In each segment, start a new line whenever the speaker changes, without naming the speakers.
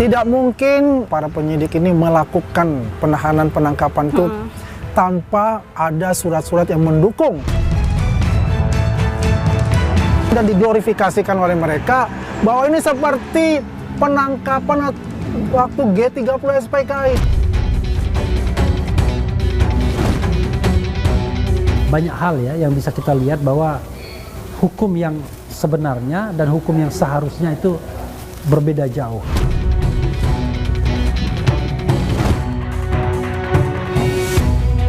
Tidak mungkin para penyidik ini melakukan penahanan penangkapan itu tanpa ada surat-surat yang mendukung. Dan diglorifikasikan oleh mereka bahwa ini seperti penangkapan waktu G30 SPKI.
Banyak hal ya yang bisa kita lihat bahwa hukum yang sebenarnya dan hukum yang seharusnya itu berbeda jauh.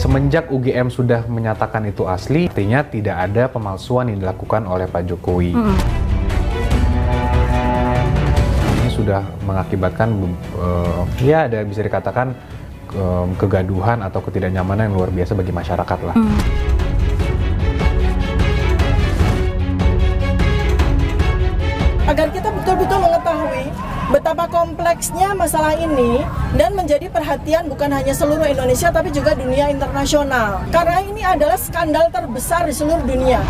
Semenjak UGM sudah menyatakan itu asli, artinya tidak ada pemalsuan yang dilakukan oleh Pak Jokowi. Ini sudah mengakibatkan, ya ada bisa dikatakan kegaduhan atau ketidaknyamanan yang luar biasa bagi masyarakat lah.
Agar kita betul-betul mengetahui betapa kompleksnya masalah ini dan menjadi perhatian bukan hanya seluruh Indonesia tapi juga dunia internasional. Karena ini adalah skandal terbesar di seluruh dunia.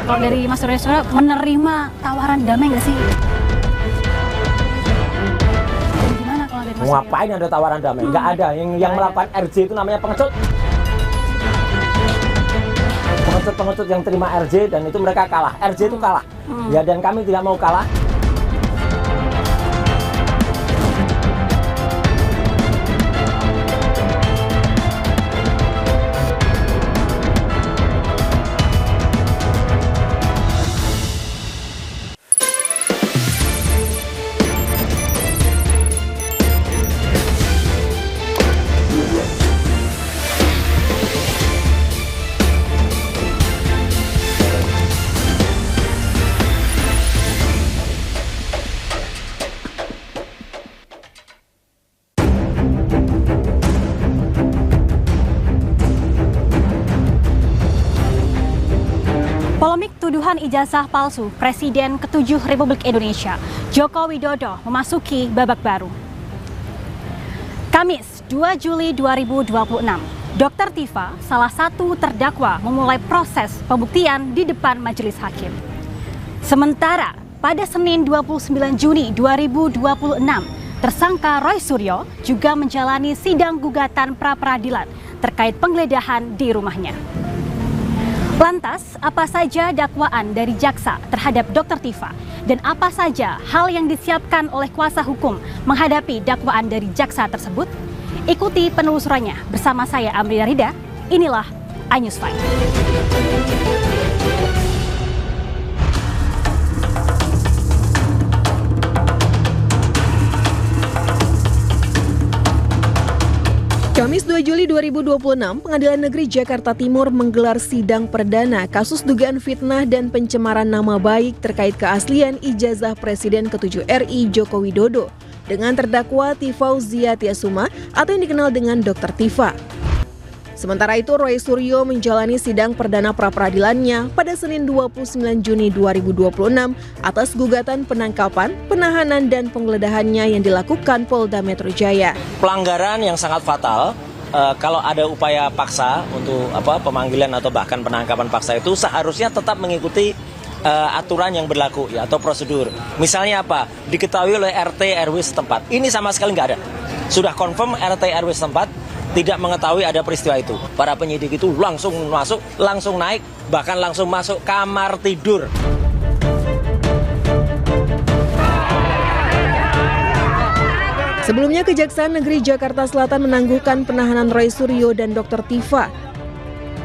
Kalau dari Mas Surya menerima tawaran damai nggak sih? Gimana kalau dari Mas Surya?
Ngapain ada tawaran damai? Nggak ada. Yang melakukan RJ itu namanya pengecut. Pengecut yang terima RJ dan itu mereka kalah. RJ itu kalah. Ya, dan kami tidak mau kalah.
Polemik tuduhan ijazah palsu Presiden ke-7 Republik Indonesia, Joko Widodo, memasuki babak baru. Kamis, 2 Juli 2026, Dr. Tifa, salah satu terdakwa, memulai proses pembuktian di depan majelis hakim. Sementara, pada Senin 29 Juni 2026, tersangka Roy Suryo juga menjalani sidang gugatan pra-peradilan terkait penggeledahan di rumahnya. Lantas, apa saja dakwaan dari jaksa terhadap Dr. Tifa dan apa saja hal yang disiapkan oleh kuasa hukum menghadapi dakwaan dari jaksa tersebut? Ikuti penelusurannya bersama saya Amriya Rida. Inilah iNews 5.
Kamis 2 Juli 2026, Pengadilan Negeri Jakarta Timur menggelar sidang perdana kasus dugaan fitnah dan pencemaran nama baik terkait keaslian ijazah Presiden ke-7 RI Joko Widodo dengan terdakwa Tifauzia Tiasuma atau yang dikenal dengan Dr. Tifa. Sementara itu, Roy Suryo menjalani sidang perdana pra-peradilannya pada Senin 29 Juni 2026 atas gugatan penangkapan, penahanan, dan penggeledahannya yang dilakukan Polda Metro Jaya.
Pelanggaran yang sangat fatal, kalau ada upaya paksa untuk pemanggilan atau bahkan penangkapan paksa itu seharusnya tetap mengikuti aturan yang berlaku ya atau prosedur. Misalnya apa? Diketahui oleh RT RW setempat. Ini sama sekali nggak ada. Sudah confirm RT RW setempat tidak mengetahui ada peristiwa itu. Para penyidik itu langsung masuk, langsung naik, bahkan langsung masuk kamar tidur.
Sebelumnya, Kejaksaan Negeri Jakarta Selatan menangguhkan penahanan Roy Suryo dan Dr. Tifa.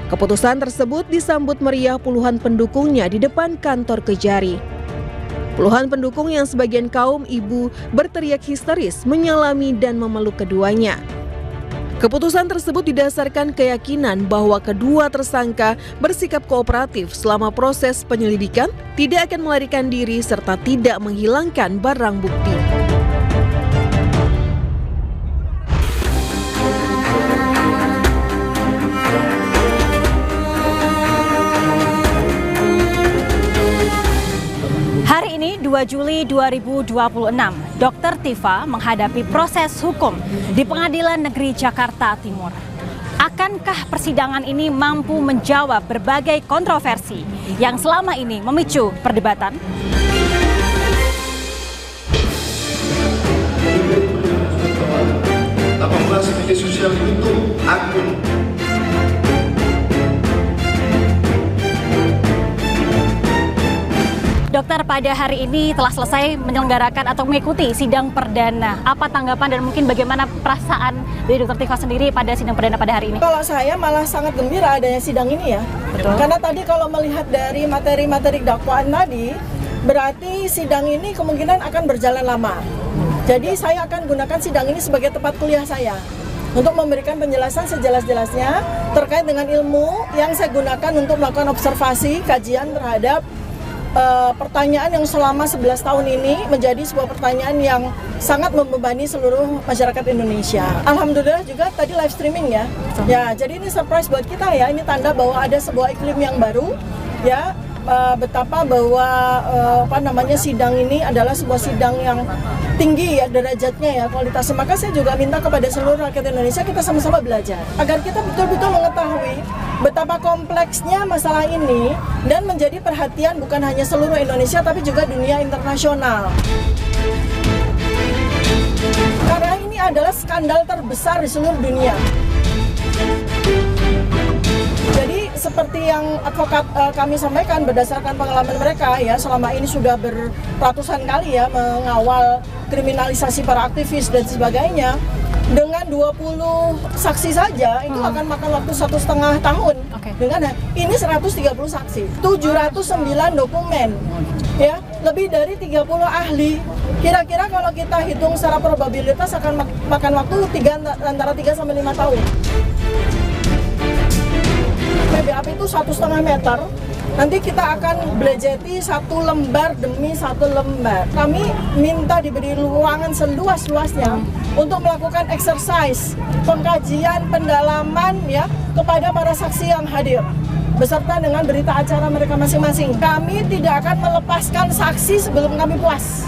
Keputusan tersebut disambut meriah puluhan pendukungnya di depan kantor Kejari. Puluhan pendukung yang sebagian kaum ibu berteriak histeris menyalami dan memeluk keduanya. Keputusan tersebut didasarkan keyakinan bahwa kedua tersangka bersikap kooperatif selama proses penyelidikan, tidak akan melarikan diri serta tidak menghilangkan barang bukti.
Hari ini 2 Juli 2026, Dr. Tifa menghadapi proses hukum di Pengadilan Negeri Jakarta Timur. Akankah persidangan ini mampu menjawab berbagai kontroversi yang selama ini memicu perdebatan?
Media sosial itu akun.
Dokter, pada hari ini telah selesai menyelenggarakan atau mengikuti sidang perdana. Apa tanggapan dan mungkin bagaimana perasaan dari Dokter Tifa sendiri pada sidang perdana pada hari ini?
Kalau saya malah sangat gembira adanya sidang ini ya.
Betul.
Karena tadi kalau melihat dari materi-materi dakwaan tadi, berarti sidang ini kemungkinan akan berjalan lama. Jadi saya akan gunakan sidang ini sebagai tempat kuliah saya untuk memberikan penjelasan sejelas-jelasnya terkait dengan ilmu yang saya gunakan untuk melakukan observasi, kajian terhadap pertanyaan yang selama 11 tahun ini menjadi sebuah pertanyaan yang sangat membebani seluruh masyarakat Indonesia. Alhamdulillah juga tadi live streaming ya. Ya, jadi ini surprise buat kita ya. Ini tanda bahwa ada sebuah iklim yang baru ya. Betapa bahwa sidang ini adalah sebuah sidang yang tinggi ya derajatnya ya, kualitasnya. Maka saya juga minta kepada seluruh rakyat Indonesia kita sama-sama belajar agar kita betul-betul mengetahui betapa kompleksnya masalah ini dan menjadi perhatian bukan hanya seluruh Indonesia tapi juga dunia internasional. Karena ini adalah skandal terbesar di seluruh dunia. Jadi seperti yang advokat kami sampaikan berdasarkan pengalaman mereka ya, selama ini sudah berratusan kali ya mengawal kriminalisasi para aktivis dan sebagainya. Dengan 20 saksi saja itu akan makan waktu 1,5 tahun. Dengan ini 130 saksi, 709 dokumen, ya lebih dari 30 ahli. Kira-kira kalau kita hitung secara probabilitas akan makan waktu antara 3 sampai 5 tahun. PBAP itu 1,5 meter. Nanti kita akan belajeti 1 lembar demi 1 lembar. Kami minta diberi ruangan seluas-luasnya untuk melakukan exercise, pengkajian, pendalaman ya kepada para saksi yang hadir beserta dengan berita acara mereka masing-masing. Kami tidak akan melepaskan saksi sebelum kami puas.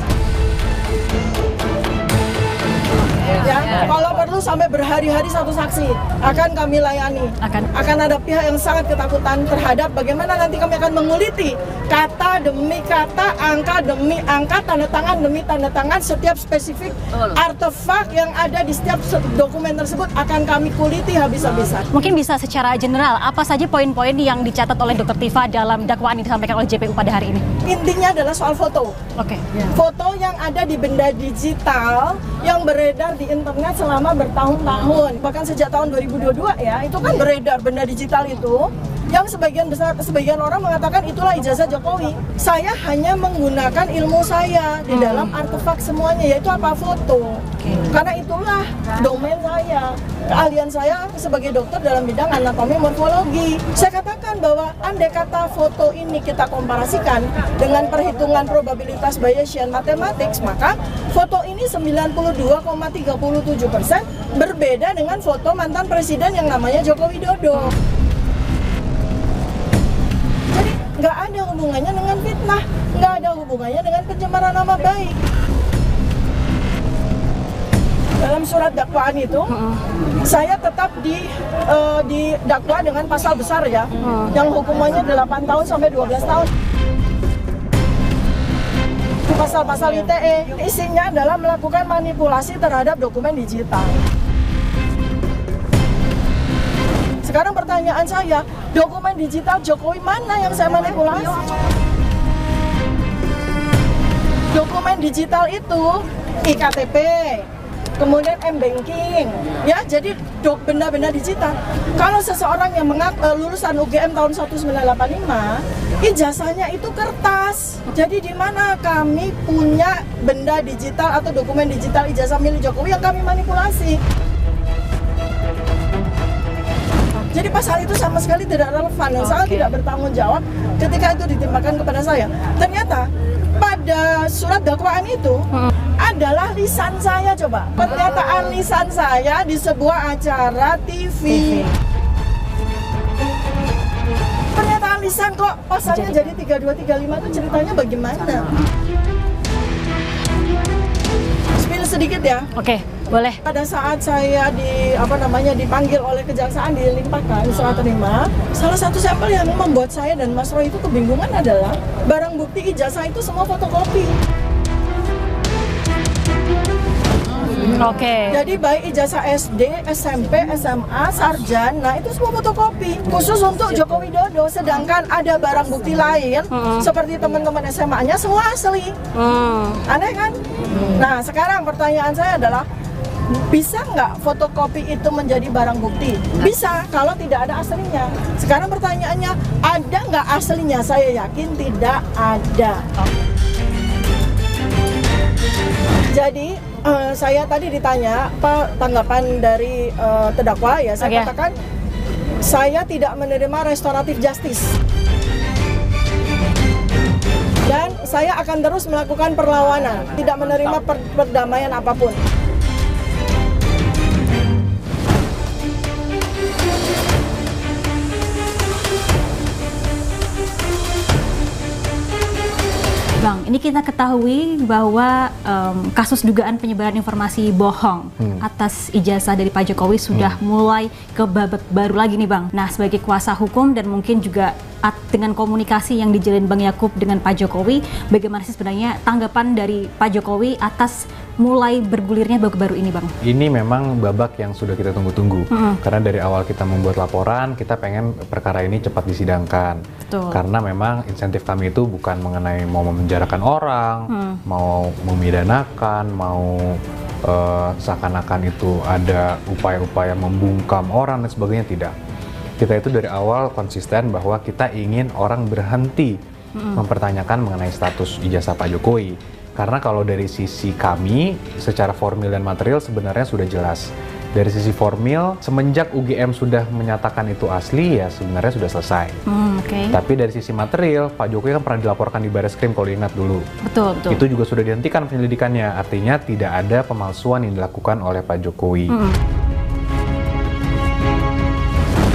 Ya, kalau perlu sampai berhari-hari satu saksi akan kami layani. Akan ada pihak yang sangat ketakutan terhadap bagaimana nanti kami akan menguliti kata demi kata, angka demi angka, tanda tangan demi tanda tangan, setiap spesifik artefak yang ada di setiap dokumen tersebut akan kami kuliti habis-habisan.
Mungkin bisa secara general, apa saja poin-poin yang dicatat oleh Dr. Tifa dalam dakwaan yang disampaikan oleh JPU pada hari ini?
Intinya adalah soal foto. Foto yang ada di benda digital yang beredar di internet selama bertahun-tahun, bahkan sejak tahun 2022 ya, itu kan beredar benda digital itu, yang sebagian orang mengatakan itulah ijazah Jokowi. Saya hanya menggunakan ilmu saya di dalam artefak semuanya, yaitu apa? Foto. Karena itulah domain saya, keahlian saya sebagai dokter dalam bidang anatomi morfologi. Saya katakan bahwa andai kata foto ini kita komparasikan dengan perhitungan probabilitas Bayesian mathematics, maka foto ini 92,37% berbeda dengan foto mantan presiden yang namanya Joko Widodo. Jadi nggak ada hubungannya dengan fitnah, nggak ada hubungannya dengan pencemaran nama baik. Dalam surat dakwaan itu, saya tetap didakwa dengan pasal besar ya, yang hukumannya 8 tahun sampai 12 tahun. Pasal-pasal ITE, isinya adalah melakukan manipulasi terhadap dokumen digital. Sekarang pertanyaan saya, dokumen digital Jokowi mana yang saya manipulasi? Dokumen digital itu iktp, kemudian m-banking, ya, jadi benda-benda digital. Kalau seseorang yang lulusan UGM tahun 1985, ijazahnya itu kertas. Jadi di mana kami punya benda digital atau dokumen digital ijazah milik Jokowi yang kami manipulasi? Jadi pasal itu sama sekali tidak relevan dan sangat tidak bertanggung jawab ketika itu ditimpakan kepada saya. Ternyata pada surat dakwaan itu adalah lisan saya, coba. Pernyataan lisan saya di sebuah acara TV. Pernyataan lisan kok pasalnya jadi 3235 itu ceritanya bagaimana? sedikit ya.
Oke, boleh.
Pada saat saya dipanggil oleh kejaksaan, dilimpahkan serah terima, salah satu sampel yang membuat saya dan Mas Roy itu kebingungan adalah barang bukti ijazah itu semua fotokopi.
Oke.
Jadi baik ijazah SD, SMP, SMA, sarjana itu semua fotokopi. Khusus untuk Joko Widodo, sedangkan ada barang bukti lain seperti teman-teman SMA-nya semua asli. Aneh kan? Nah, sekarang pertanyaan saya adalah bisa nggak fotokopi itu menjadi barang bukti? Bisa, kalau tidak ada aslinya. Sekarang pertanyaannya, ada nggak aslinya? Saya yakin tidak ada. Jadi saya tadi ditanya apa tanggapan dari terdakwa, ya saya katakan saya tidak menerima restoratif justice dan saya akan terus melakukan perlawanan, tidak menerima perdamaian apapun.
Bang, ini kita ketahui bahwa kasus dugaan penyebaran informasi bohong atas ijazah dari Pak Jokowi sudah mulai ke babak baru lagi nih Bang. Nah, sebagai kuasa hukum dan mungkin juga dengan komunikasi yang dijalin Bang Yakub dengan Pak Jokowi, bagaimana sih sebenarnya tanggapan dari Pak Jokowi atas mulai bergulirnya babak baru ini Bang?
Ini memang babak yang sudah kita tunggu-tunggu. Karena dari awal kita membuat laporan, kita pengen perkara ini cepat disidangkan.
Betul.
Karena memang insentif kami itu bukan mengenai mau memenjarakan orang, mau memidanakan, mau seakan-akan itu ada upaya-upaya membungkam orang dan sebagainya, tidak. Kita itu dari awal konsisten bahwa kita ingin orang berhenti mempertanyakan mengenai status ijazah Pak Jokowi. Karena kalau dari sisi kami, secara formil dan material sebenarnya sudah jelas. Dari sisi formil, semenjak UGM sudah menyatakan itu asli, ya sebenarnya sudah selesai. Tapi dari sisi material, Pak Jokowi kan pernah dilaporkan di Bareskrim kalau ingat dulu.
Betul.
Itu juga sudah dihentikan penyelidikannya, artinya tidak ada pemalsuan yang dilakukan oleh Pak Jokowi.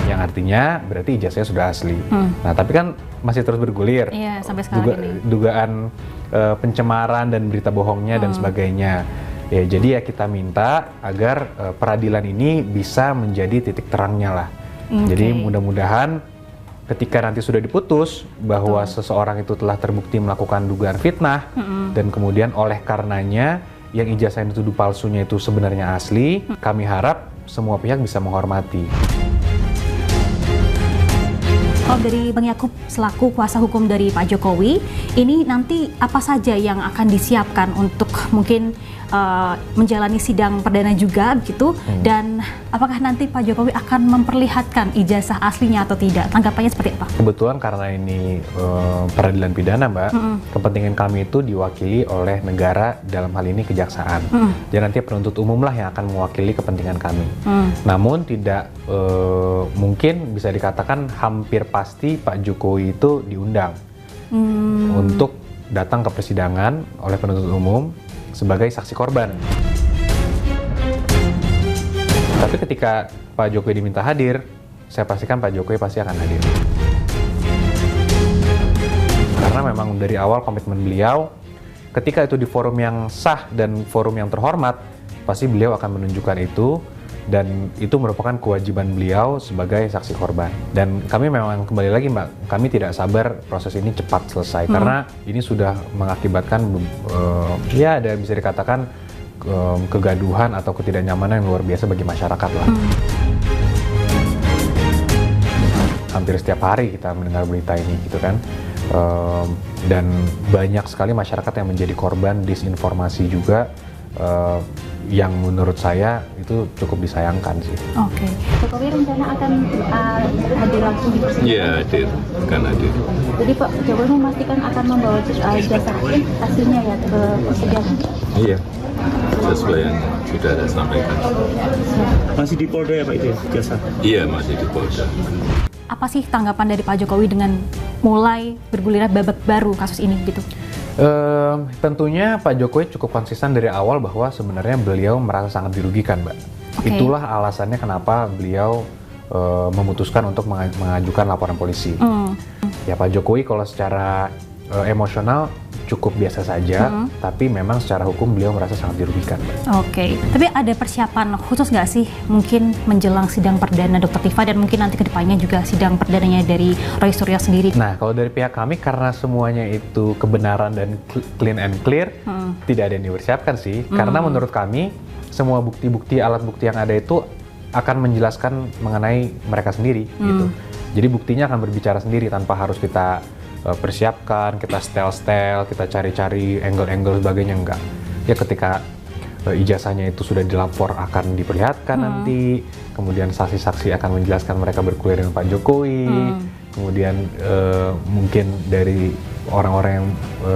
Yang artinya berarti ijazahnya sudah asli. Nah, tapi kan masih terus bergulir.
Iya, sampai sekarang ini.
Dugaan pencemaran dan berita bohongnya dan sebagainya. Ya, jadi ya kita minta agar peradilan ini bisa menjadi titik terangnya lah. Jadi mudah-mudahan ketika nanti sudah diputus bahwa seseorang itu telah terbukti melakukan dugaan fitnah dan kemudian oleh karenanya yang ijazah yang dituduh palsunya itu sebenarnya asli, kami harap semua pihak bisa menghormati.
Kalau dari Bang Yakub selaku kuasa hukum dari Pak Jokowi, ini nanti apa saja yang akan disiapkan untuk mungkin menjalani sidang perdana juga gitu, dan apakah nanti Pak Jokowi akan memperlihatkan ijazah aslinya atau tidak? Tanggapannya seperti apa?
Kebetulan karena ini peradilan pidana, Mbak, kepentingan kami itu diwakili oleh negara, dalam hal ini kejaksaan. Jadi nanti penuntut umum lah yang akan mewakili kepentingan kami. Namun tidak mungkin bisa dikatakan hampir pasti Pak Jokowi itu diundang untuk datang ke persidangan oleh penuntut umum sebagai saksi korban. Tapi ketika Pak Jokowi diminta hadir, saya pastikan Pak Jokowi pasti akan hadir. Karena memang dari awal komitmen beliau, ketika itu di forum yang sah dan forum yang terhormat, pasti beliau akan menunjukkan itu, dan itu merupakan kewajiban beliau sebagai saksi korban. Dan kami memang kembali lagi Mbak, kami tidak sabar proses ini cepat selesai karena ini sudah mengakibatkan ya ada bisa dikatakan kegaduhan atau ketidaknyamanan yang luar biasa bagi masyarakat lah. Hampir setiap hari kita mendengar berita ini gitu kan, dan banyak sekali masyarakat yang menjadi korban disinformasi juga, yang menurut saya itu cukup disayangkan sih.
Oke. Jokowi rencana akan hadir langsung di persidangan?
Iya, hadir, akan hadir.
Jadi Pak Jokowi memastikan akan membawa ijazah aslinya ya ke persidangan?
Iya, sesuai yang sudah saya sampaikan.
Masih di Polda ya Pak itu ijazah?
Iya, masih di Polda.
Apa sih tanggapan dari Pak Jokowi dengan mulai bergulirnya babak baru kasus ini gitu?
Tentunya Pak Jokowi cukup konsisten dari awal bahwa sebenarnya beliau merasa sangat dirugikan, Mbak. Itulah alasannya kenapa beliau memutuskan untuk mengajukan laporan polisi. Ya Pak Jokowi kalau secara emosional cukup biasa saja, tapi memang secara hukum beliau merasa sangat dirugikan.
Oke, tapi ada persiapan khusus nggak sih mungkin menjelang sidang perdana Dr. Tifa dan mungkin nanti kedepannya juga sidang perdananya dari Roy Suryo sendiri?
Nah, kalau dari pihak kami karena semuanya itu kebenaran dan clean and clear, tidak ada yang dipersiapkan sih. Karena menurut kami semua bukti-bukti, alat bukti yang ada itu akan menjelaskan mengenai mereka sendiri gitu. Jadi buktinya akan berbicara sendiri tanpa harus kita persiapkan, kita setel-setel, kita cari-cari angle-angle sebagainya, enggak. Ya ketika ijazahnya itu sudah dilapor akan diperlihatkan nanti, kemudian saksi-saksi akan menjelaskan mereka berkuliah dengan Pak Jokowi, kemudian mungkin dari orang-orang yang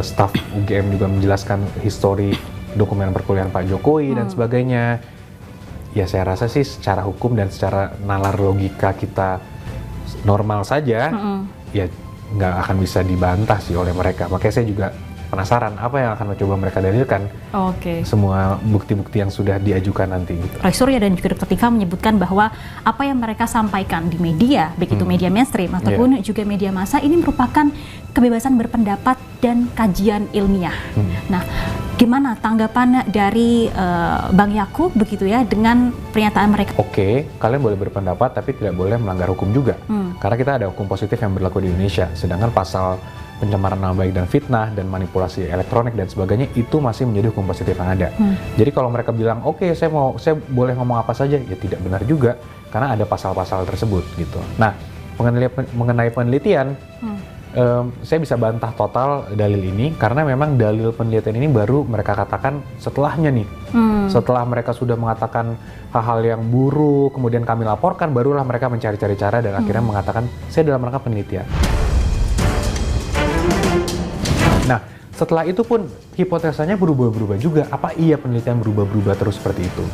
staf UGM juga menjelaskan histori dokumen perkuliahan Pak Jokowi dan sebagainya. Ya saya rasa sih secara hukum dan secara nalar logika kita normal saja, ya nggak akan bisa dibantah sih oleh mereka. Makanya saya juga penasaran apa yang akan mencoba mereka dalilkan. Semua bukti-bukti yang sudah diajukan nanti. Gitu.
Roy Suryo dan juga Dr. Tifa menyebutkan bahwa apa yang mereka sampaikan di media, baik itu media mainstream ataupun juga media massa, ini merupakan kebebasan berpendapat dan kajian ilmiah. Nah, gimana tanggapan dari Bang Yakub begitu ya dengan pernyataan mereka?
Oke, kalian boleh berpendapat tapi tidak boleh melanggar hukum juga. Karena kita ada hukum positif yang berlaku di Indonesia. Sedangkan pasal pencemaran nama baik dan fitnah dan manipulasi elektronik dan sebagainya itu masih menjadi hukum positif yang ada. Jadi kalau mereka bilang oke, saya boleh ngomong apa saja, ya tidak benar juga karena ada pasal-pasal tersebut gitu. Nah, mengenai penelitian, saya bisa bantah total dalil ini karena memang dalil penelitian ini baru mereka katakan setelahnya nih. Setelah mereka sudah mengatakan hal-hal yang buruk, kemudian kami laporkan, barulah mereka mencari-cari cara dan akhirnya mengatakan saya dalam rangka penelitian. Nah, setelah itu pun hipotesanya berubah-berubah juga. Apa iya penelitian berubah-berubah terus seperti itu?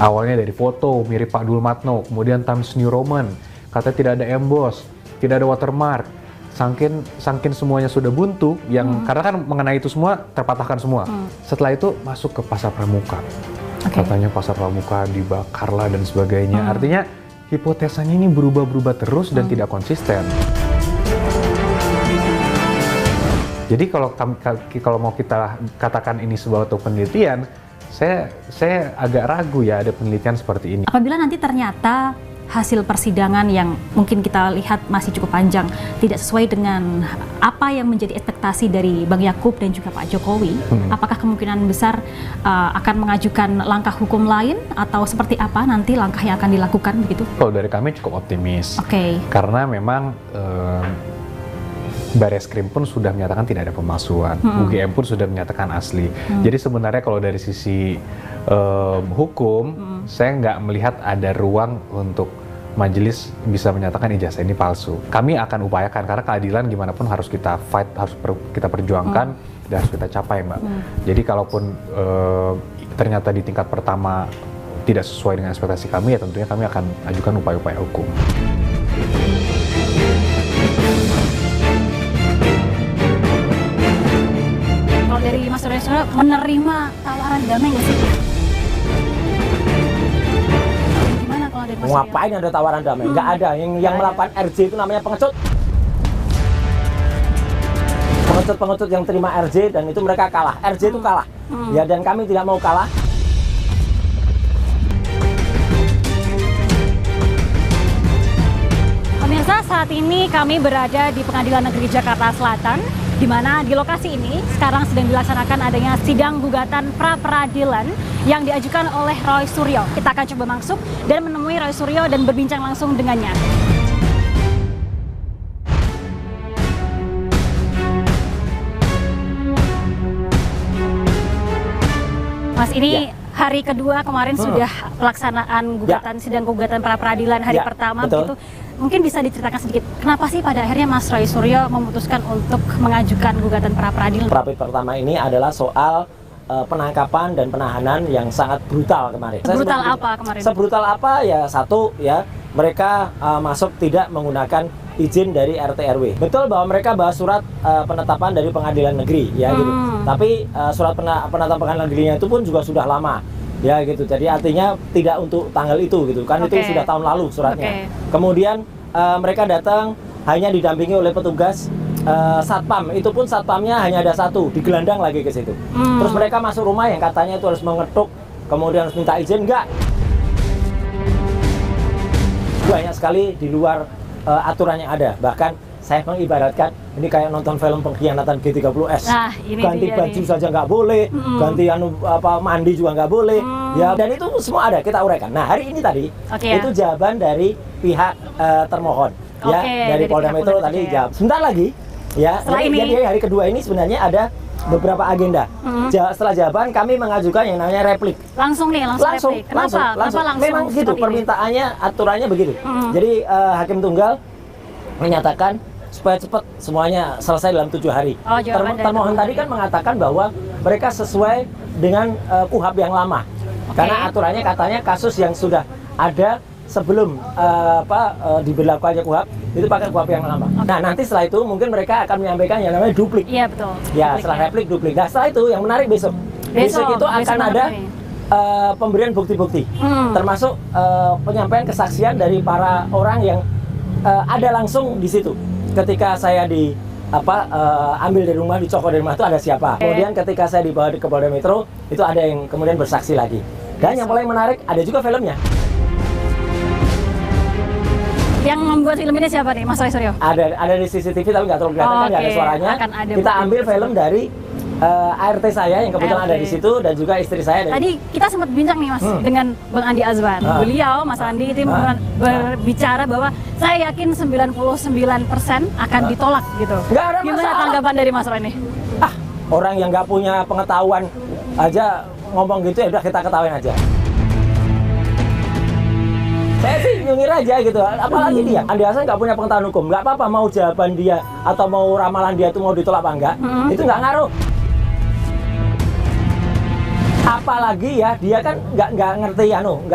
Awalnya dari foto mirip Pak Dulmatno, kemudian Times New Roman, katanya tidak ada emboss, tidak ada watermark. Sangkin semuanya sudah buntu, yang karena kan mengenai itu semua terpatahkan semua. Setelah itu masuk ke pasar pramuka. Katanya pasar pramuka dibakarlah dan sebagainya. Artinya hipotesanya ini berubah-berubah terus dan tidak konsisten. Jadi kalau mau kita katakan ini sebuah penelitian, saya agak ragu ya ada penelitian seperti ini.
Apabila nanti ternyata hasil persidangan yang mungkin kita lihat masih cukup panjang tidak sesuai dengan apa yang menjadi ekspektasi dari Bang Yakub dan juga Pak Jokowi, apakah kemungkinan besar akan mengajukan langkah hukum lain atau seperti apa nanti langkah yang akan dilakukan begitu?
Kalau dari kami cukup optimis, karena memang Bareskrim pun sudah menyatakan tidak ada pemalsuan, UGM pun sudah menyatakan asli. Jadi sebenarnya kalau dari sisi hukum, saya nggak melihat ada ruang untuk majelis bisa menyatakan ijazah ini palsu. Kami akan upayakan karena keadilan gimana pun harus kita fight, harus kita perjuangkan dan harus kita capai, Mbak. Jadi kalaupun ternyata di tingkat pertama tidak sesuai dengan ekspektasi kami, ya tentunya kami akan ajukan upaya-upaya hukum.
Dari Mas Roy Suryo menerima tawaran damai nggak sih? Gimana kalau dari Mas Suryo?
Ngapain ada tawaran damai? Nggak ada. Yang melakukan RJ itu namanya pengecut. Pengecut yang terima RJ dan itu mereka kalah. RJ itu kalah. Ya, dan kami tidak mau kalah.
Pemirsa, saat ini kami berada di Pengadilan Negeri Jakarta Selatan, di mana di lokasi ini sekarang sedang dilaksanakan adanya sidang gugatan pra-peradilan yang diajukan oleh Roy Suryo. Kita akan coba masuk dan menemui Roy Suryo dan berbincang langsung dengannya. Mas, ini hari kedua kemarin sudah pelaksanaan gugatan sidang gugatan pra-peradilan hari pertama begitu. Mungkin bisa diceritakan sedikit, kenapa sih pada akhirnya Mas Roy Suryo memutuskan untuk mengajukan gugatan pra-peradilan?
Pertama ini adalah soal penangkapan dan penahanan yang sangat brutal kemarin.
Brutal apa kemarin?
Sebrutal apa ya, satu ya, mereka masuk tidak menggunakan izin dari RT RW. Betul bahwa mereka bawa surat penetapan dari pengadilan negeri ya gitu. Tapi surat penetapan pengadilan negerinya itu pun juga sudah lama. Ya gitu, jadi artinya tidak untuk tanggal itu gitu kan, itu sudah tahun lalu suratnya. Kemudian mereka datang hanya didampingi oleh petugas satpam, itu pun satpamnya hanya ada satu, digelandang lagi ke situ. Terus mereka masuk rumah yang katanya itu harus mengetuk, kemudian harus minta izin, enggak. Banyak sekali di luar aturan yang ada. Bahkan saya mengibaratkan ini kayak nonton film pengkhianatan G30S.
Nah,
ganti baju saja nggak boleh, ganti mandi juga nggak boleh. Ya, dan itu semua ada, kita uraikan. Nah, hari ini tadi itu jawaban dari pihak termohon, ya, dari Polda Metro tadi jawab. Sebentar lagi, ya. Jadi hari kedua ini sebenarnya ada beberapa agenda. Setelah jawaban kami mengajukan yang namanya replik.
Langsung nih, langsung replik. Kenapa langsung?
Memang gitu permintaannya, aturannya begitu. Jadi Hakim Tunggal menyatakan supaya cepat semuanya selesai dalam 7 hari. Termohon tadi kan mengatakan bahwa mereka sesuai dengan KUHP yang lama. Karena aturannya katanya kasus yang sudah ada sebelum diberlakukannya KUHP itu pakai KUHP yang lama. Nah, nanti setelah itu mungkin mereka akan menyampaikan yang namanya duplik.
Iya, betul.
Ya, setelah replik duplik. Nah, setelah itu yang menarik besok itu akan ada pemberian bukti-bukti. Termasuk penyampaian kesaksian dari para orang yang ada langsung di situ. Ketika saya ambil dari rumah, dicokok dari rumah itu ada siapa. Kemudian ketika saya dibawa ke Polda Metro, itu ada yang kemudian bersaksi lagi. Dan yang paling menarik, ada juga filmnya.
Yang membuat film ini siapa nih, Mas Roy Suryo?
Ada di CCTV tapi nggak terlalu kelihatan, kan nggak ada suaranya. Kita ambil film dari ART saya yang kebetulan ada di situ dan juga istri saya.
Tadi kita sempat bincang nih Mas dengan Bang Andi Azwan. Beliau, Mas Andi itu berbicara bahwa saya yakin 99% akan ditolak gitu. Gimana tanggapan dari Mas Roy ini?
Orang yang nggak punya pengetahuan aja ngomong gitu, ya udah kita ketawain aja. Saya sih nyungir aja gitu, apalagi dia. Andi Azwan nggak punya pengetahuan hukum, nggak apa-apa mau jawaban dia atau mau ramalan dia itu mau ditolak apa enggak, itu nggak ngaruh. Apalagi ya dia kan nggak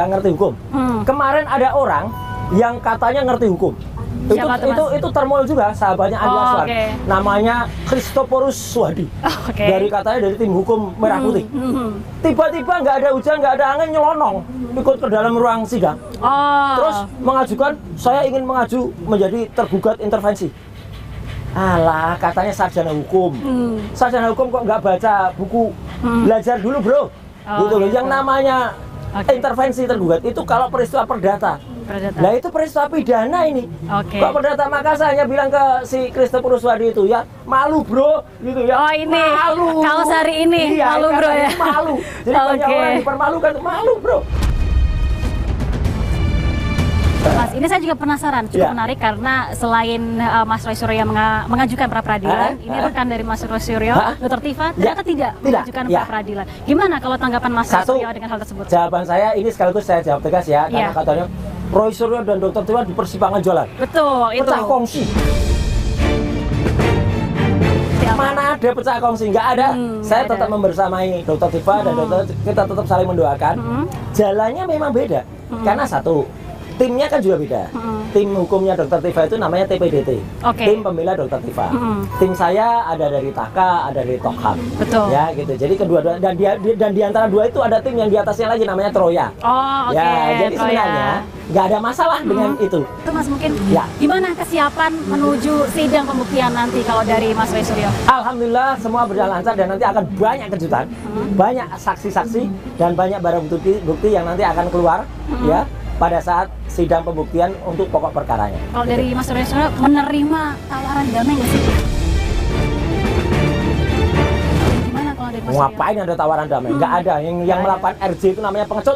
ngerti hukum. Kemarin ada orang yang katanya ngerti hukum. Itu termol juga sahabatnya Andi Azwan. Namanya Christoporus Suhadi. Dari katanya dari tim hukum Merah Putih. Tiba-tiba nggak ada hujan, nggak ada angin, nyelonong ikut ke dalam ruang sidang. Terus mengajukan, saya ingin menjadi tergugat intervensi. Alah, katanya sarjana hukum. Sarjana hukum kok nggak baca buku, belajar dulu bro. Gitu loh. Yang namanya intervensi tergugat itu kalau peristiwa perdata. Nah itu peristiwa pidana ini. Kok perdata Makassar hanya bilang ke si Christoporus Suhadi itu ya malu bro, gitu ya. Malu.
Kalau hari ini malu bro ya.
Malu. Jadi banyak orang dipermalukan, malu bro.
Mas, ini saya juga penasaran, cukup menarik karena selain Mas Roy Suryo mengajukan pra peradilan, ini rekan dari Mas Roy Suryo, Dr. Tifa ternyata tidak mengajukan pra peradilan. Gimana kalau tanggapan Mas Roy Suryo dengan hal tersebut?
Jawaban saya ini sekaligus saya jawab tegas ya, karena katanya Roy Suryo dan Dr. Tifa di persimpangan jalan.
Betul, itu.
Pecah kongsi. Mana ada pecah kongsi? Nggak ada. Saya tetap membersamai Dr. Tifa dan kita tetap saling mendoakan. Jalannya memang beda. Karena satu, timnya kan juga beda. Tim hukumnya Dr. Tifa itu namanya TPDT. Tim pembela Dr. Tifa. Tim saya ada dari Taka, ada dari Tokham.
Betul.
Ya gitu. Jadi kedua-dua dan di antara dua itu ada tim yang di atasnya lagi namanya Troya. Ya, jadi sebenarnya nggak ada masalah dengan itu.
Itu Mas mungkin gimana kesiapan menuju sidang pembuktian nanti kalau dari Mas Roy Suryo?
Alhamdulillah semua berjalan lancar dan nanti akan banyak kejutan, banyak saksi-saksi dan banyak barang bukti yang nanti akan keluar ya pada saat sidang pembuktian untuk pokok perkaranya.
Kalau dari Mas Roy Suryo menerima tawaran damai nggak sih? Gimana kalau dari Mas Suryo?
Ngapain ada tawaran damai? Nggak ada. Yang melakukan RJ itu namanya pengecut.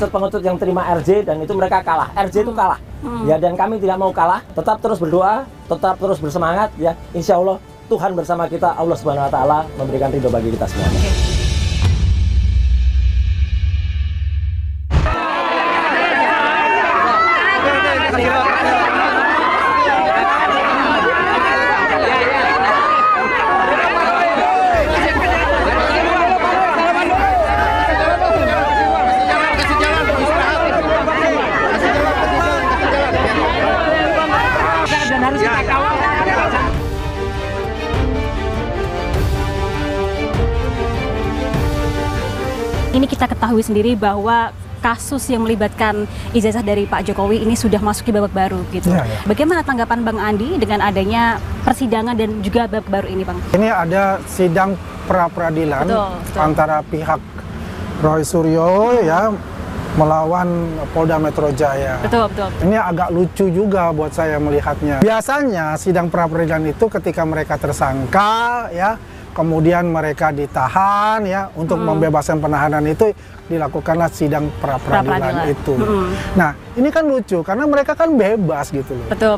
Pengecut yang terima RJ dan itu mereka kalah. RJ itu kalah. Ya, dan kami tidak mau kalah. Tetap terus berdoa, tetap terus bersemangat ya. Insya Allah Tuhan bersama kita, Allah Subhanahu Wa Taala memberikan ridho bagi kita semuanya.
Ini kita ketahui sendiri bahwa kasus yang melibatkan ijazah dari Pak Jokowi ini sudah masuk ke babak baru gitu. Bagaimana tanggapan Bang Andi dengan adanya persidangan dan juga babak baru ini, Bang?
Ini ada sidang pra-peradilan antara pihak Roy Suryo ya melawan Polda Metro Jaya.
Betul.
Ini agak lucu juga buat saya melihatnya. Biasanya sidang pra-peradilan itu ketika mereka tersangka ya, kemudian mereka ditahan ya untuk membebaskan penahanan itu dilakukanlah sidang pra-peradilan itu. Nah, ini kan lucu karena mereka kan bebas gitu loh.
Betul.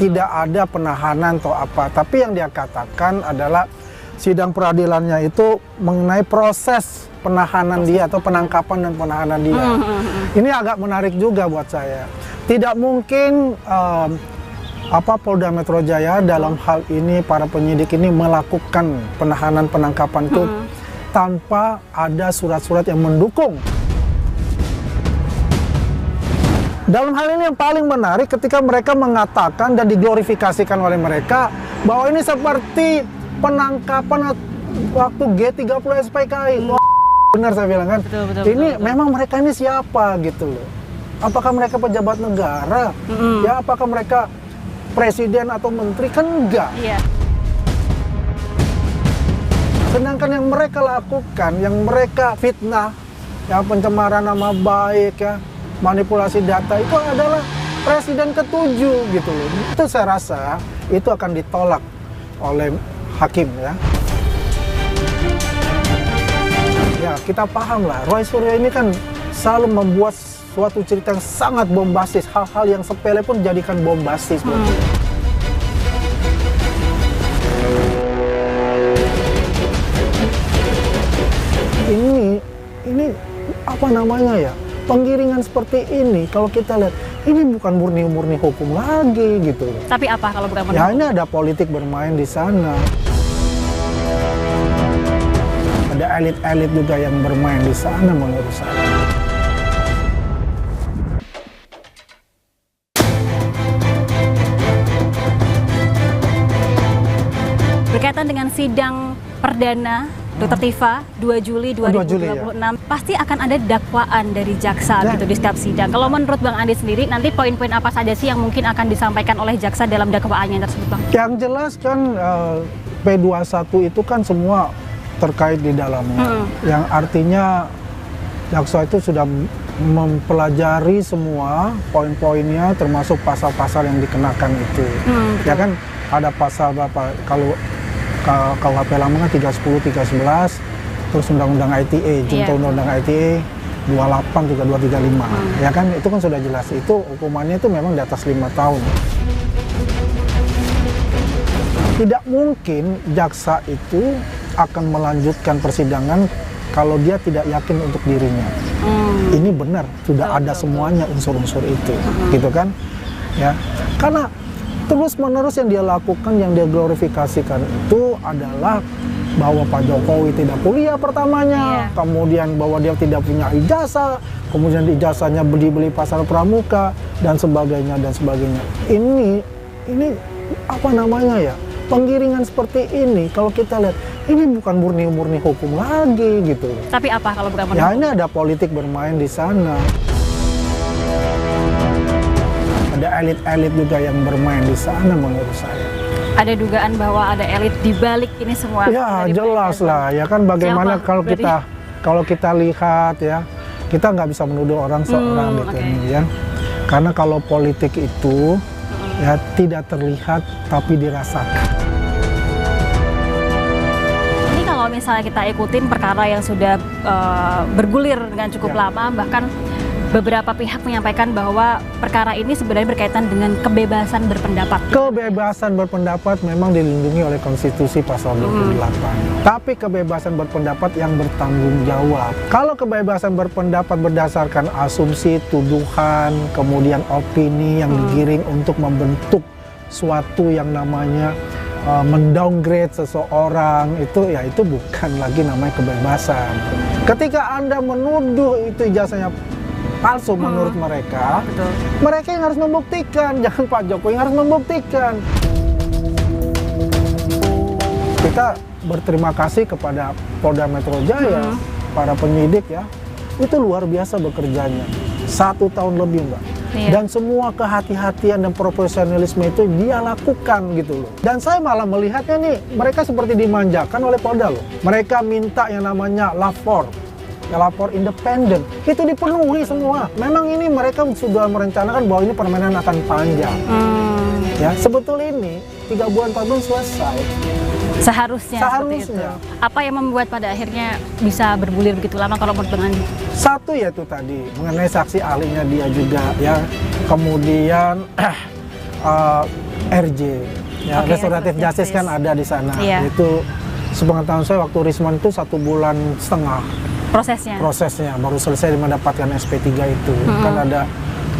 Tidak ada penahanan atau apa, tapi yang dia katakan adalah sidang peradilannya itu mengenai proses penahanan dia atau penangkapan dan penahanan dia. Ini agak menarik juga buat saya. Tidak mungkin Polda Metro Jaya dalam hal ini para penyidik ini melakukan penahanan penangkapan itu tanpa ada surat-surat yang mendukung. Dalam hal ini yang paling menarik ketika mereka mengatakan dan diglorifikasikan oleh mereka bahwa ini seperti penangkapan waktu G30 SPKI. Benar saya bilang kan. Betul. Memang mereka ini siapa gitu loh. Apakah mereka pejabat negara? Ya, apakah mereka presiden atau menteri? Kan enggak. Iya. Sedangkan yang mereka lakukan, yang mereka fitnah, ya pencemaran nama baik, ya manipulasi data itu adalah presiden ke-7 gitu loh. Itu saya rasa itu akan ditolak oleh hakim ya. Ya kita paham lah, Roy Suryo ini kan selalu membuat suatu cerita yang sangat bombastis, hal-hal yang sepele pun jadikan bombastis. Ini apa namanya ya, penggiringan seperti ini kalau kita lihat ini bukan murni hukum lagi gitu.
Tapi apa kalau bukan murni?
Ya ini ada politik bermain di sana. Ada elit-elit juga yang bermain di sana menurut saya.
Berkaitan dengan sidang perdana Dr. Tifa 2 Juli 2026 pasti akan ada dakwaan dari jaksa gitu di setiap sidang. Kalau menurut Bang Andi sendiri nanti poin-poin apa saja sih yang mungkin akan disampaikan oleh jaksa dalam dakwaannya tersebut, Bang?
Yang jelas kan P21 itu kan semua terkait di dalamnya. Yang artinya jaksa itu sudah mempelajari semua poin-poinnya termasuk pasal-pasal yang dikenakan itu. Ya kan ada pasal berapa kalau KUHP lama kan 310, 311, terus Undang-Undang ITE, Junto Undang-Undang ITE 28 juga 235, ya kan itu kan sudah jelas, itu hukumannya itu memang di atas 5 tahun. Tidak mungkin jaksa itu akan melanjutkan persidangan kalau dia tidak yakin untuk dirinya. Ini benar, sudah ada semuanya unsur-unsur itu, gitu kan? Ya, karena terus-menerus yang dia lakukan, yang dia glorifikasikan itu adalah bahwa Pak Jokowi tidak kuliah pertamanya, kemudian bahwa dia tidak punya ijazah, kemudian ijazahnya beli-beli pasar pramuka, dan sebagainya, dan sebagainya. Ini apa namanya ya, penggiringan seperti ini, kalau kita lihat, ini bukan murni hukum lagi gitu.
Tapi apa kalau bukan murni?
Ya ini ada politik bermain di sana. Ada elit-elit juga yang bermain di sana menurut saya.
Ada dugaan bahwa ada elit di balik ini semua.
Ya jelas lah, ya kan bagaimana kalau kita lihat ya, kita nggak bisa menuduh orang seorang gitu ya. Karena kalau politik itu ya tidak terlihat tapi dirasakan.
Ini kalau misalnya kita ikutin perkara yang sudah bergulir dengan cukup lama, bahkan beberapa pihak menyampaikan bahwa perkara ini sebenarnya berkaitan dengan kebebasan berpendapat.
Kebebasan berpendapat memang dilindungi oleh konstitusi pasal 28. Tapi kebebasan berpendapat yang bertanggung jawab. Kalau kebebasan berpendapat berdasarkan asumsi, tuduhan, kemudian opini yang digiring untuk membentuk suatu yang namanya mendowngrade seseorang, itu bukan lagi namanya kebebasan. Ketika Anda menuduh itu ijazahnya palsu menurut mereka, mereka yang harus membuktikan, jangan Pak Jokowi yang harus membuktikan. Kita berterima kasih kepada Polda Metro Jaya, para penyidik ya, itu luar biasa bekerjanya. 1 tahun lebih, Mbak.
Iya.
Dan semua kehati-hatian dan profesionalisme itu dia lakukan gitu loh. Dan saya malah melihatnya nih, mereka seperti dimanjakan oleh Polda loh. Mereka minta yang namanya lapor independen, itu dipenuhi semua. Memang ini mereka sudah merencanakan bahwa ini permainan akan panjang. Ya, sebetulnya ini 3 bulan 4 bulan selesai.
Seharusnya. Seperti itu. Apa yang membuat pada akhirnya bisa bergulir begitu lama kalau menurut Bang Andi?
Satu yaitu tadi mengenai saksi ahlinya dia juga ya, kemudian RJ ya, restoratif justice kan ada di sana.
Iya.
Itu sepengetahuan saya waktu Rismon itu 1,5 bulan prosesnya baru selesai mendapatkan SP3 itu. Kan ada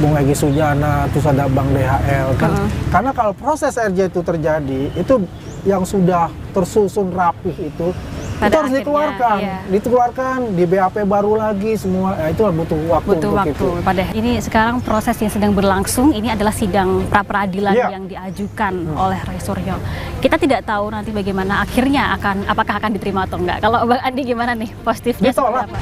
Bung Egy Sujana, terus ada Bang DHL kan. Karena kalau proses RJ itu terjadi, itu yang sudah tersusun rapih itu harus dikeluarkan, dikeluarkan di BAP baru lagi semua. Ya, itu butuh waktu. Itu.
Padahal ini sekarang proses yang sedang berlangsung, ini adalah sidang pra peradilan yang diajukan oleh Roy Suryo. Kita tidak tahu nanti bagaimana akhirnya apakah akan diterima atau enggak. Kalau Bang Andi gimana nih, positifnya seperti apa?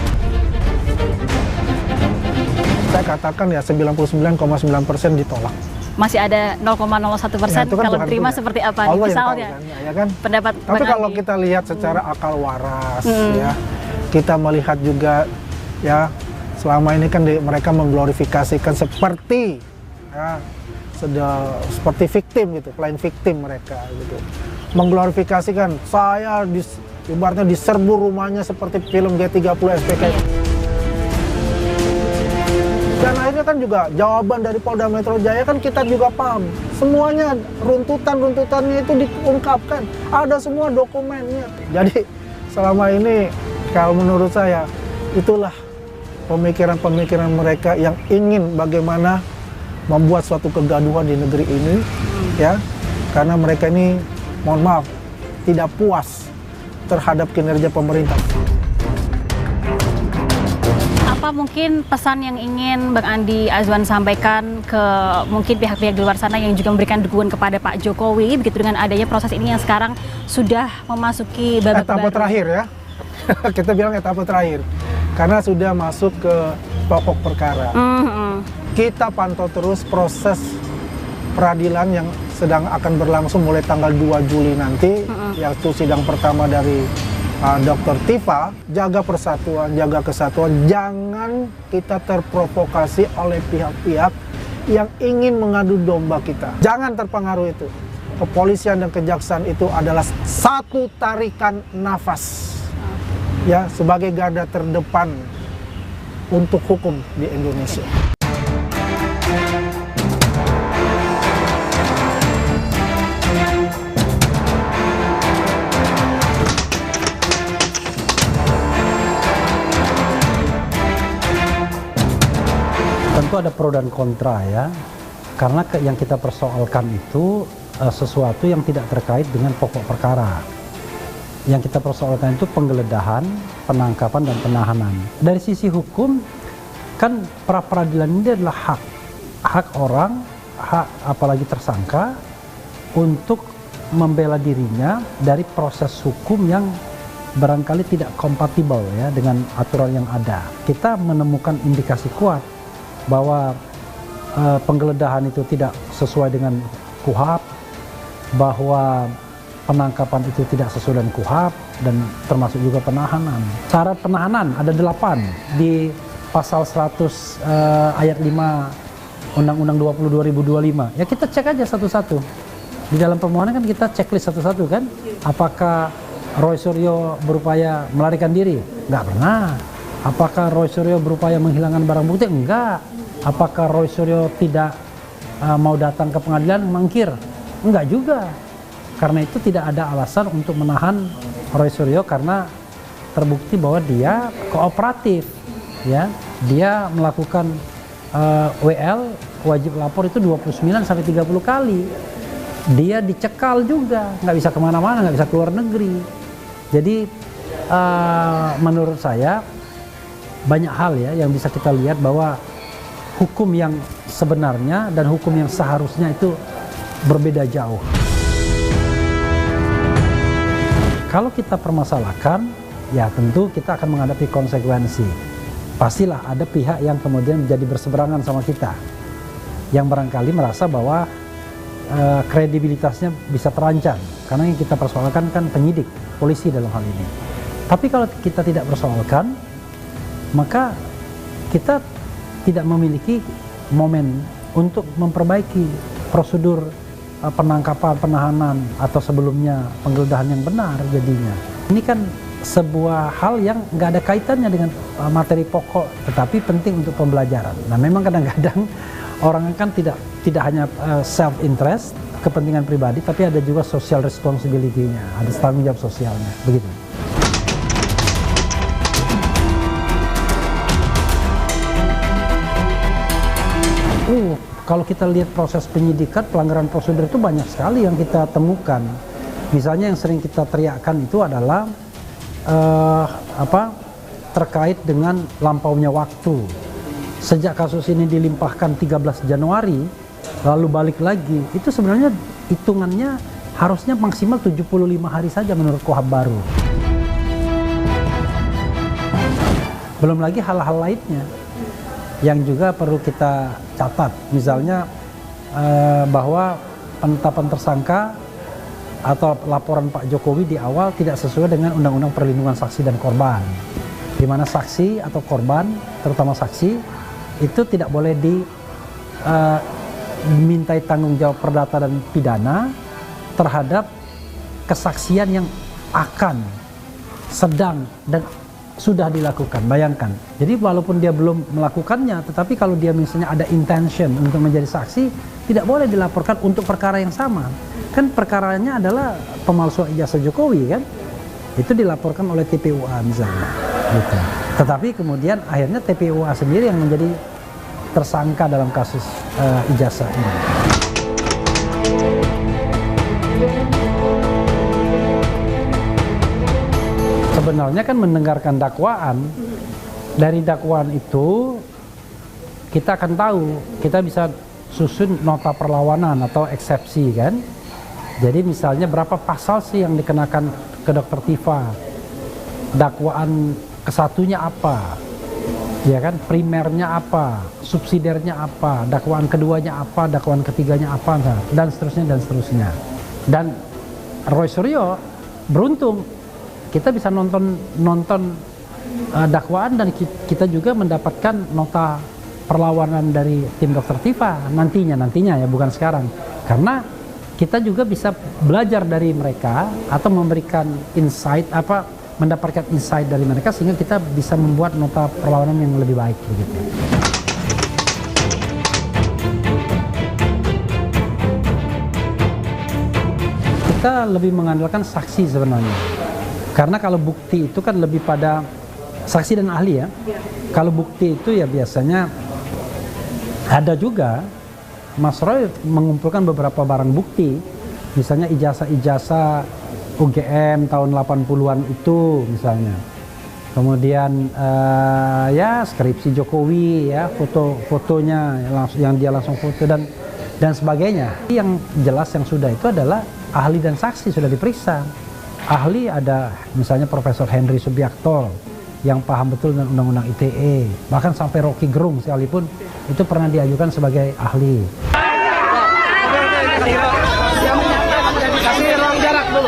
Saya katakan ya 99,9% ditolak.
Masih ada 0,01% kalau terima seperti apa nih, misalnya
ya kan?
Pendapat
tapi kalau kita lihat secara akal waras ya, kita melihat juga ya selama ini kan mereka mengglorifikasikan seperti ya, seperti victim gitu, playing victim mereka gitu, mengglorifikasikan saya ibaratnya diserbu rumahnya seperti film G30 SPK. Dan akhirnya kan juga jawaban dari Polda Metro Jaya kan kita juga paham. Semuanya runtutannya itu diungkapkan. Ada semua dokumennya. Jadi selama ini kalau menurut saya itulah pemikiran-pemikiran mereka yang ingin bagaimana membuat suatu kegaduhan di negeri ini. Ya, karena mereka ini mohon maaf tidak puas terhadap kinerja pemerintah.
Apa mungkin pesan yang ingin Bang Andi Azwan sampaikan ke mungkin pihak-pihak di luar sana yang juga memberikan dukungan kepada Pak Jokowi begitu dengan adanya proses ini yang sekarang sudah memasuki babak
etapa terakhir ya. Kita bilang etapa terakhir karena sudah masuk ke pokok perkara. Kita pantau terus proses peradilan yang sedang akan berlangsung mulai tanggal 2 Juli nanti, yaitu sidang pertama dari Dr. Tifa. Jaga persatuan, jaga kesatuan, jangan kita terprovokasi oleh pihak-pihak yang ingin mengadu domba kita. Jangan terpengaruh itu. Kepolisian dan kejaksaan itu adalah satu tarikan nafas ya sebagai garda terdepan untuk hukum di Indonesia.
Tentu ada pro dan kontra ya, karena yang kita persoalkan itu sesuatu yang tidak terkait dengan pokok perkara. Yang kita persoalkan itu penggeledahan, penangkapan, dan penahanan. Dari sisi hukum, kan pra peradilan ini adalah hak orang, hak apalagi tersangka, untuk membela dirinya dari proses hukum yang barangkali tidak kompatibel ya dengan aturan yang ada. Kita menemukan indikasi kuat bahwa penggeledahan itu tidak sesuai dengan KUHAP, bahwa penangkapan itu tidak sesuai dengan KUHAP, dan termasuk juga penahanan. Syarat penahanan ada 8 di pasal 100 ayat 5 Undang-Undang 20 2025. Ya kita cek aja satu-satu. Di dalam permohonan kan kita checklist satu-satu kan. Apakah Roy Suryo berupaya melarikan diri? Nggak pernah. Apakah Roy Suryo berupaya menghilangkan barang bukti? Enggak. Apakah Roy Suryo tidak mau datang ke pengadilan, mangkir? Enggak juga. Karena itu tidak ada alasan untuk menahan Roy Suryo karena terbukti bahwa dia kooperatif. Ya, dia melakukan WL, wajib lapor itu 29 sampai 30 kali. Dia dicekal juga, nggak bisa kemana-mana, nggak bisa keluar negeri. Jadi menurut saya banyak hal ya yang bisa kita lihat bahwa hukum yang sebenarnya dan hukum yang seharusnya itu berbeda jauh. Kalau kita permasalahkan, ya tentu kita akan menghadapi konsekuensi. pastilah ada pihak yang kemudian menjadi berseberangan sama kita, yang barangkali merasa bahwa kredibilitasnya bisa terancam, karena yang kita persoalkan kan penyidik, polisi dalam hal ini. Tapi kalau kita tidak persoalkan, maka kita tidak memiliki momen untuk memperbaiki prosedur penangkapan, penahanan, atau sebelumnya penggeledahan yang benar jadinya. Ini kan sebuah hal yang nggak ada kaitannya dengan materi pokok, tetapi penting untuk pembelajaran. Nah, memang kadang-kadang orang kan tidak hanya self interest, kepentingan pribadi, tapi ada juga social responsibility-nya, ada tanggung jawab sosialnya, begitu. Kalau kita lihat proses penyidikan, pelanggaran prosedur itu banyak sekali yang kita temukan. Misalnya yang sering kita teriakkan itu adalah terkait dengan lampaunya waktu. Sejak kasus ini dilimpahkan 13 Januari, lalu balik lagi, itu sebenarnya hitungannya harusnya maksimal 75 hari saja menurut KUHP baru. Belum lagi hal-hal lainnya yang juga perlu kita catat, misalnya bahwa penetapan tersangka atau laporan Pak Jokowi di awal tidak sesuai dengan Undang-Undang Perlindungan Saksi dan Korban, di mana saksi atau korban, terutama saksi, itu tidak boleh dimintai tanggung jawab perdata dan pidana terhadap kesaksian yang akan, sedang, dan sudah dilakukan. Bayangkan, jadi walaupun dia belum melakukannya, tetapi kalau dia misalnya ada intention untuk menjadi saksi, tidak boleh dilaporkan untuk perkara yang sama. Kan perkaranya adalah pemalsuan ijazah Jokowi, kan? Itu dilaporkan oleh TPUA misalnya, gitu. Tetapi kemudian akhirnya TPUA sendiri yang menjadi tersangka dalam kasus ijazah ini. Sebenarnya kan mendengarkan dakwaan, dari dakwaan itu kita akan tahu, kita bisa susun nota perlawanan atau eksepsi, kan? Jadi misalnya berapa pasal sih yang dikenakan ke Dr. Tifa, dakwaan kesatunya apa, ya kan, primernya apa, subsidiarnya apa, dakwaan keduanya apa, dakwaan ketiganya apa, dan seterusnya dan seterusnya. Dan Roy Suryo beruntung kita bisa nonton dakwaan, dan kita juga mendapatkan nota perlawanan dari tim Dr. Tifa nantinya ya, bukan sekarang, karena kita juga bisa belajar dari mereka atau memberikan insight, mendapatkan insight dari mereka, sehingga kita bisa membuat nota perlawanan yang lebih baik, begitu. Kita lebih mengandalkan saksi sebenarnya, karena kalau bukti itu kan lebih pada saksi dan ahli, ya. Kalau bukti itu ya biasanya ada juga Mas Roy mengumpulkan beberapa barang bukti, misalnya ijazah UGM tahun 80-an itu misalnya. Kemudian ya skripsi Jokowi, ya, fotonya yang dia langsung foto dan sebagainya. Yang jelas yang sudah itu adalah ahli dan saksi sudah diperiksa. Ahli ada misalnya Profesor Henry Subiakto yang paham betul dengan Undang-Undang ITE, bahkan sampai Rocky Gerung sekalipun itu pernah diajukan sebagai ahli.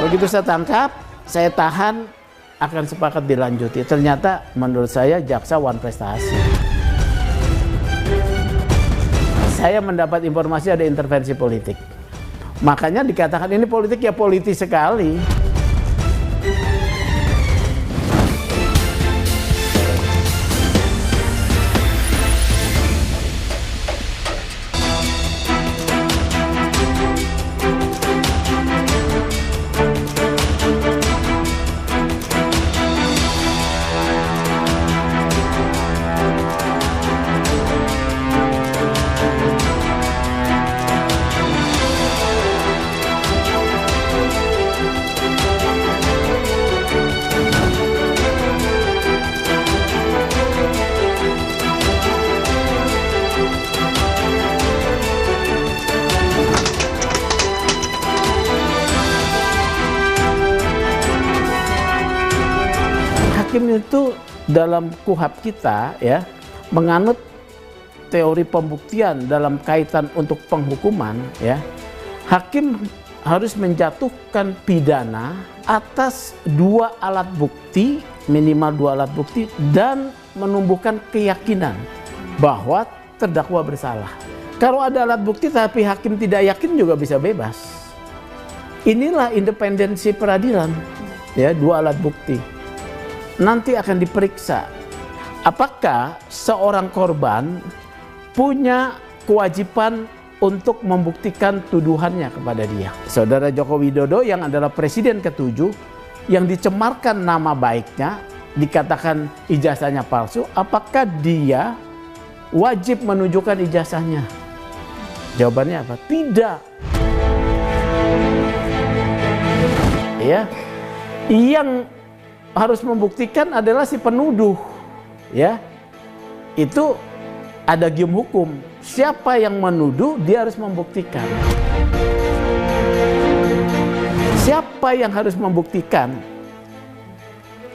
Begitu saya tangkap, saya tahan, akan sepakat dilanjuti. Ternyata menurut saya jaksa wan prestasi. Saya mendapat informasi ada intervensi politik. Makanya dikatakan ini politik, ya politis sekali. Hakim itu dalam KUHP kita ya menganut teori pembuktian dalam kaitan untuk penghukuman ya, hakim harus menjatuhkan pidana atas 2 alat bukti, minimal 2 alat bukti, dan menumbuhkan keyakinan bahwa terdakwa bersalah. Kalau ada alat bukti tapi hakim tidak yakin juga bisa bebas. Inilah independensi peradilan ya, 2 alat bukti. Nanti akan diperiksa apakah seorang korban punya kewajiban untuk membuktikan tuduhannya kepada dia. Saudara Joko Widodo yang adalah presiden ke-7 yang dicemarkan nama baiknya, dikatakan ijazahnya palsu, apakah dia wajib menunjukkan ijazahnya? Jawabannya apa? Tidak. Ya. Yang harus membuktikan adalah si penuduh. Ya. Itu ada gium hukum. Siapa yang menuduh, dia harus membuktikan. Siapa yang harus membuktikan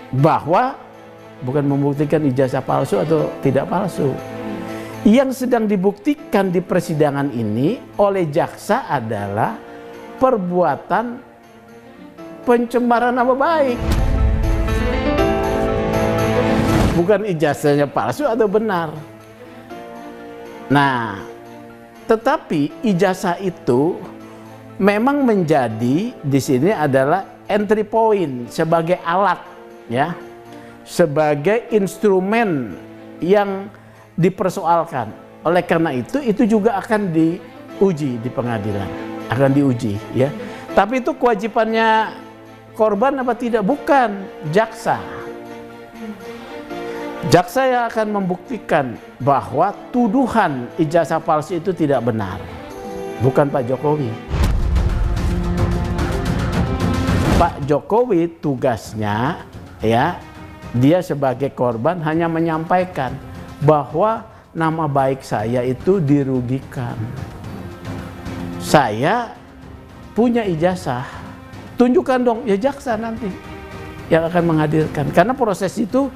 bahwa bukan membuktikan ijazah palsu atau tidak palsu. Yang sedang dibuktikan di persidangan ini oleh jaksa adalah perbuatan pencemaran nama baik. Bukan ijazahnya palsu atau benar. Nah, tetapi ijazah itu memang menjadi di sini adalah entry point sebagai alat ya, sebagai instrumen yang dipersoalkan. Oleh karena itu juga akan diuji di pengadilan, akan diuji ya. Tapi itu kewajibannya korban apa tidak? Bukan, jaksa. Jaksa yang akan membuktikan bahwa tuduhan ijazah palsu itu tidak benar, bukan Pak Jokowi. Pak Jokowi tugasnya ya, dia sebagai korban hanya menyampaikan bahwa nama baik saya itu dirugikan. Saya punya ijazah, tunjukkan dong, ya jaksa nanti yang akan menghadirkan. Karena proses itu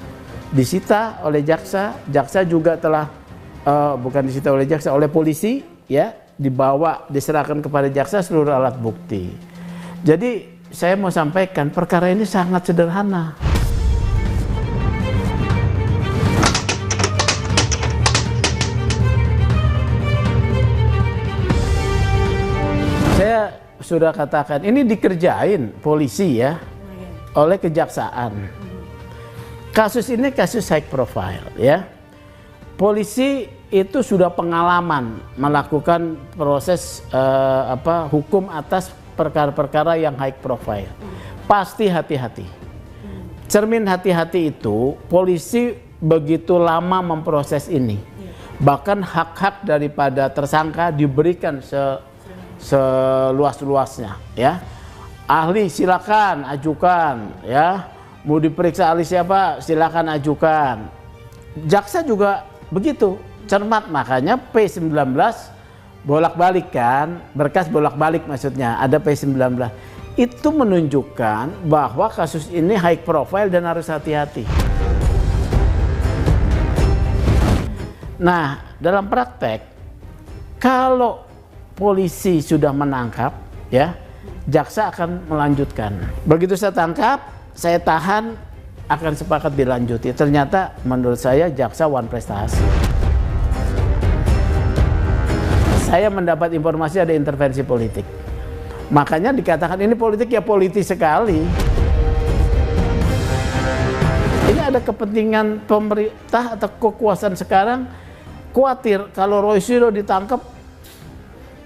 disita oleh jaksa, jaksa juga telah bukan disita oleh jaksa, oleh polisi ya, dibawa diserahkan kepada jaksa seluruh alat bukti. Jadi saya mau sampaikan perkara ini sangat sederhana. Saya sudah katakan ini dikerjain polisi ya oleh kejaksaan. Kasus ini kasus high profile ya. Polisi itu sudah pengalaman melakukan proses hukum atas perkara-perkara yang high profile. Pasti hati-hati. Cermin hati-hati itu polisi begitu lama memproses ini. Bahkan hak-hak daripada tersangka diberikan seluas-luasnya ya. Ahli silakan ajukan ya. Mau diperiksa ahli siapa, silakan ajukan. Jaksa juga begitu, cermat. Makanya P19 bolak-balik kan, berkas bolak-balik maksudnya, ada P19. Itu menunjukkan bahwa kasus ini high profile dan harus hati-hati. Nah, dalam praktek, kalau polisi sudah menangkap, ya, jaksa akan melanjutkan. Begitu saya tangkap, saya tahan, akan sepakat dilanjuti. Ternyata menurut saya jaksa one prestasi. Saya mendapat informasi ada intervensi politik. Makanya dikatakan ini politik, ya politis sekali. Ini ada kepentingan pemerintah atau kekuasaan sekarang khawatir kalau Roy Suryo ditangkap,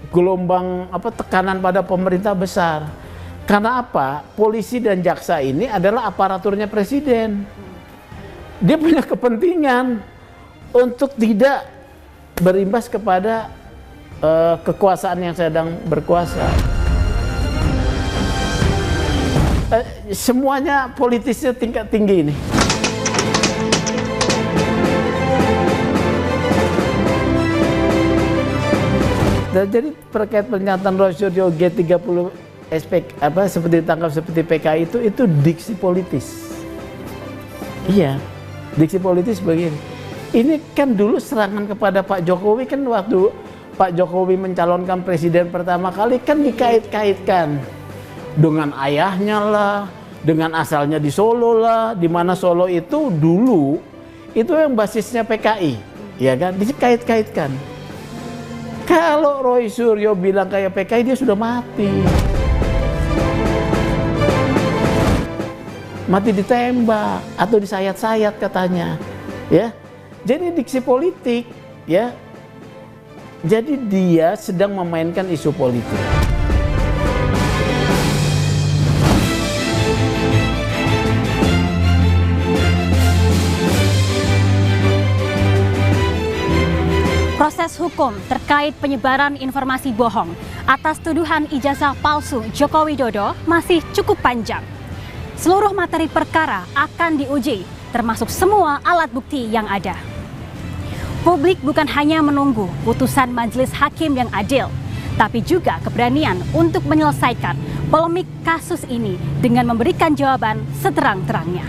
gelombang tekanan pada pemerintah besar. Karena apa? Polisi dan jaksa ini adalah aparaturnya presiden. Dia punya kepentingan untuk tidak berimbas kepada kekuasaan yang sedang berkuasa. Semuanya politisnya tingkat tinggi ini. Dan jadi terkait pernyataan Roy Suryo G30 seperti ditangkap seperti PKI itu diksi politis. Iya. Diksi politis begini. Ini kan dulu serangan kepada Pak Jokowi kan waktu Pak Jokowi mencalonkan presiden pertama kali kan dikait-kaitkan dengan ayahnya lah, dengan asalnya di Solo lah, di mana Solo itu dulu itu yang basisnya PKI, ya kan, dikait-kaitkan. Kalau Roy Suryo bilang kayak PKI, dia sudah mati. Mati ditembak atau disayat-sayat katanya, ya. Jadi diksi politik, ya. Jadi dia sedang memainkan isu politik.
Proses hukum terkait penyebaran informasi bohong atas tuduhan ijazah palsu Joko Widodo masih cukup panjang. Seluruh materi perkara akan diuji, termasuk semua alat bukti yang ada. Publik bukan hanya menunggu putusan majelis hakim yang adil, tapi juga keberanian untuk menyelesaikan polemik kasus ini dengan memberikan jawaban seterang-terangnya.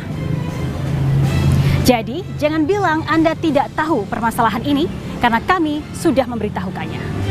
Jadi, jangan bilang Anda tidak tahu permasalahan ini, karena kami sudah memberitahukannya.